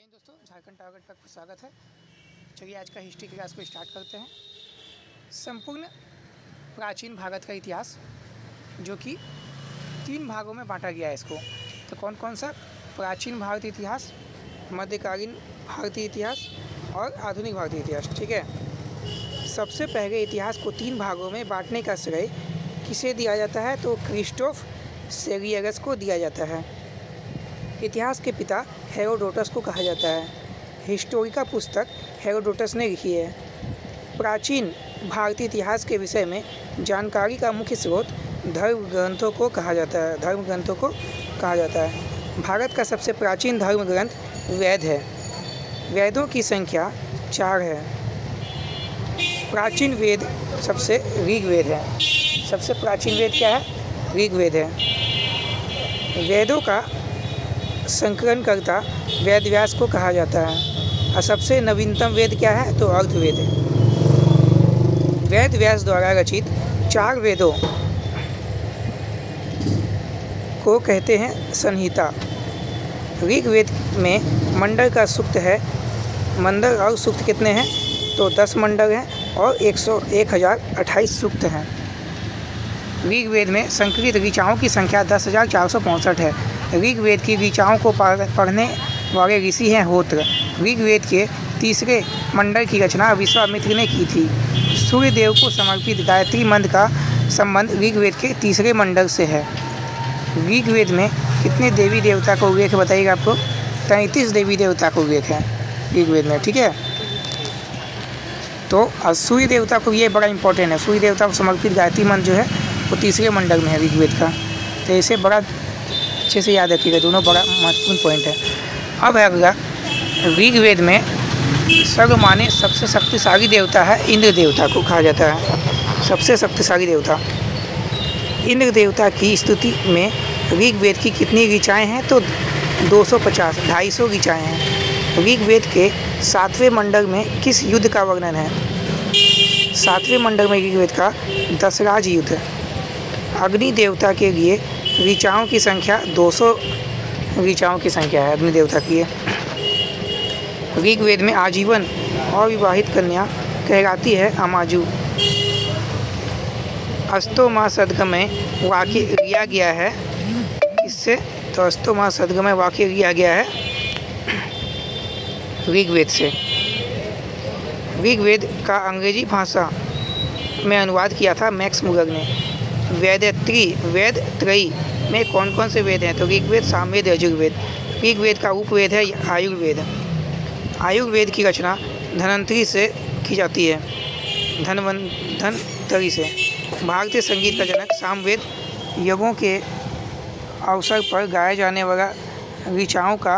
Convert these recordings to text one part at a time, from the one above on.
हिंद दोस्तों, झारखंड टारगेट पर आपका स्वागत है। चलिए आज का हिस्ट्री क्लास को स्टार्ट करते हैं। संपूर्ण प्राचीन भारत का इतिहास जो कि 3 भागों में बांटा गया है इसको। तो कौन कौन सा? प्राचीन भारतीय इतिहास, मध्यकालीन भारतीय इतिहास और आधुनिक भारतीय इतिहास। ठीक है। सबसे पहले इतिहास को 3 भागों में बांटने का श्रेय किसे दिया जाता है? तो क्रिस्टोफ सेलियस को दिया जाता है। इतिहास के पिता हेरोडोटस को कहा जाता है। हिस्टोरिका पुस्तक हेरोडोटस ने लिखी है। प्राचीन भारतीय इतिहास के विषय में जानकारी का मुख्य स्रोत धर्म ग्रंथों को कहा जाता है। भारत का सबसे प्राचीन धर्म ग्रंथ वेद है। वेदों की संख्या 4 है। प्राचीन वेद सबसे ऋग्वेद है। सबसे प्राचीन वेद क्या है? ऋग्वेद है। वेदों का संकलनकर्ता वेदव्यास को कहा जाता है। और सबसे नवीनतम वेद क्या है? तो अर्थवेद है। वेदव्यास द्वारा रचित 4 वेदों को कहते हैं संहिता। ऋग्वेद में मंडल का सूक्त है। मंडल और सूक्त कितने हैं? तो 10 मंडल हैं और 1028 सूक्त हैं। ऋग्वेद में संकलित ऋचाओं की संख्या 10,465 है। ऋग्वेद की ऋचाओं को पढ़ने वाले ऋषि हैं होत्र। ऋग्वेद के 3रे मंडल की रचना विश्वामित्र ने की थी। सूर्य देव को समर्पित गायत्री मंत्र का संबंध ऋग्वेद के 3रे मंडल से है। ऋग्वेद में कितने देवी देवता का उल्लेख बताइएगा आपको? 33 देवी देवता का उल्लेख है ऋग्वेद में। ठीक है। तो सूर्य देवता को, ये बड़ा इंपॉर्टेंट है, सूर्य देवता को समर्पित गायत्री मंत्र जो है वो 3रे मंडल में है ऋग्वेद का। तो इसे बड़ा अच्छे से याद रखिएगा, दोनों बड़ा महत्वपूर्ण पॉइंट है। अब है अगला, ऋग्वेद में सर्वमान्य सबसे शक्तिशाली देवता है इंद्र देवता को कहा जाता है। सबसे शक्तिशाली देवता इंद्र देवता की स्तुति में ऋग्वेद की कितनी ऋचाएँ हैं? तो 250, 250 ऋचाएँ हैं। ऋग्वेद के 7वें मंडल में किस युद्ध का वर्णन है? 7वें मंडल में ऋग्वेद का दशराज युद्ध। अग्नि देवता के लिए ऋचाओं की संख्या 200 ऋचाओं की संख्या है अग्नि देवता की। ऋग्वेद में आजीवन अविवाहित कन्या कहलाती है अमाजु। अस्तोमा सदगम में वाक्य लिया गया है इससे, तो अस्तोमा सदगम में वाक्य लिया गया है ऋग्वेद से। ऋग्वेद का अंग्रेजी भाषा में अनुवाद किया था मैक्स मुलर ने। वेद त्रयी में कौन कौन से वेद हैं? तो ऋग्वेद, सामवेद, यजुर्वेद। ऋग्वेद का उपवेद है आयुर्वेद। आयुर्वेद की रचना धन्वंतरी से की जाती है, धन्वंतरी से। भारतीय संगीत का जनक सामवेद। यज्ञों के अवसर पर गाया जाने वाला ऋचाओं का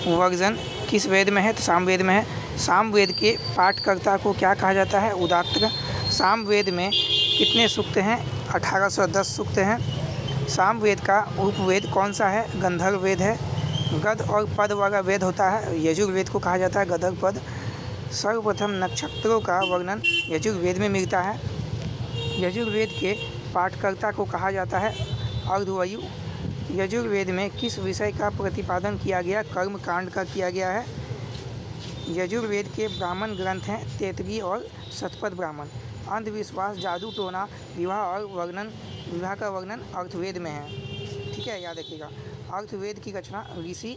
वर्जन किस वेद में है? तो सामवेद में है। सामवेद के पाठकर्ता को क्या कहा जाता है? उदात्त। सामवेद में कितने सूक्त हैं? 1810 सूक्त हैं। सामवेद का उपवेद कौन सा है? गंधर्व वेद है। गद और पद वाला वेद होता है यजुर्वेद को कहा जाता है, गद और पद। सर्वप्रथम नक्षत्रों का वर्णन यजुर्वेद में मिलता है। यजुर्वेद के पाठकर्ता को कहा जाता है अर्धवायु। यजुर्वेद में किस विषय का प्रतिपादन किया गया? कर्म कांड का किया गया है। यजुर्वेद के ब्राह्मण ग्रंथ हैं तैत्तिरीय और शतपथ ब्राह्मण। अंधविश्वास, जादू टोना, विवाह का वर्णन अर्थवेद में है। ठीक है, याद रखिएगा। अर्थवेद की रचना ऋषि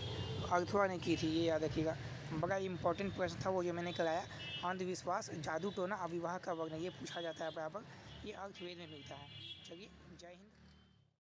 अर्थवा ने की थी, ये याद रखिएगा। बड़ा इंपॉर्टेंट प्रश्न था वो जो मैंने कराया। अंधविश्वास, जादू टोना, विवाह का वर्णन ये पूछा जाता है बराबर। ये अर्थवेद में मिलता है। चलिए, जय हिंद।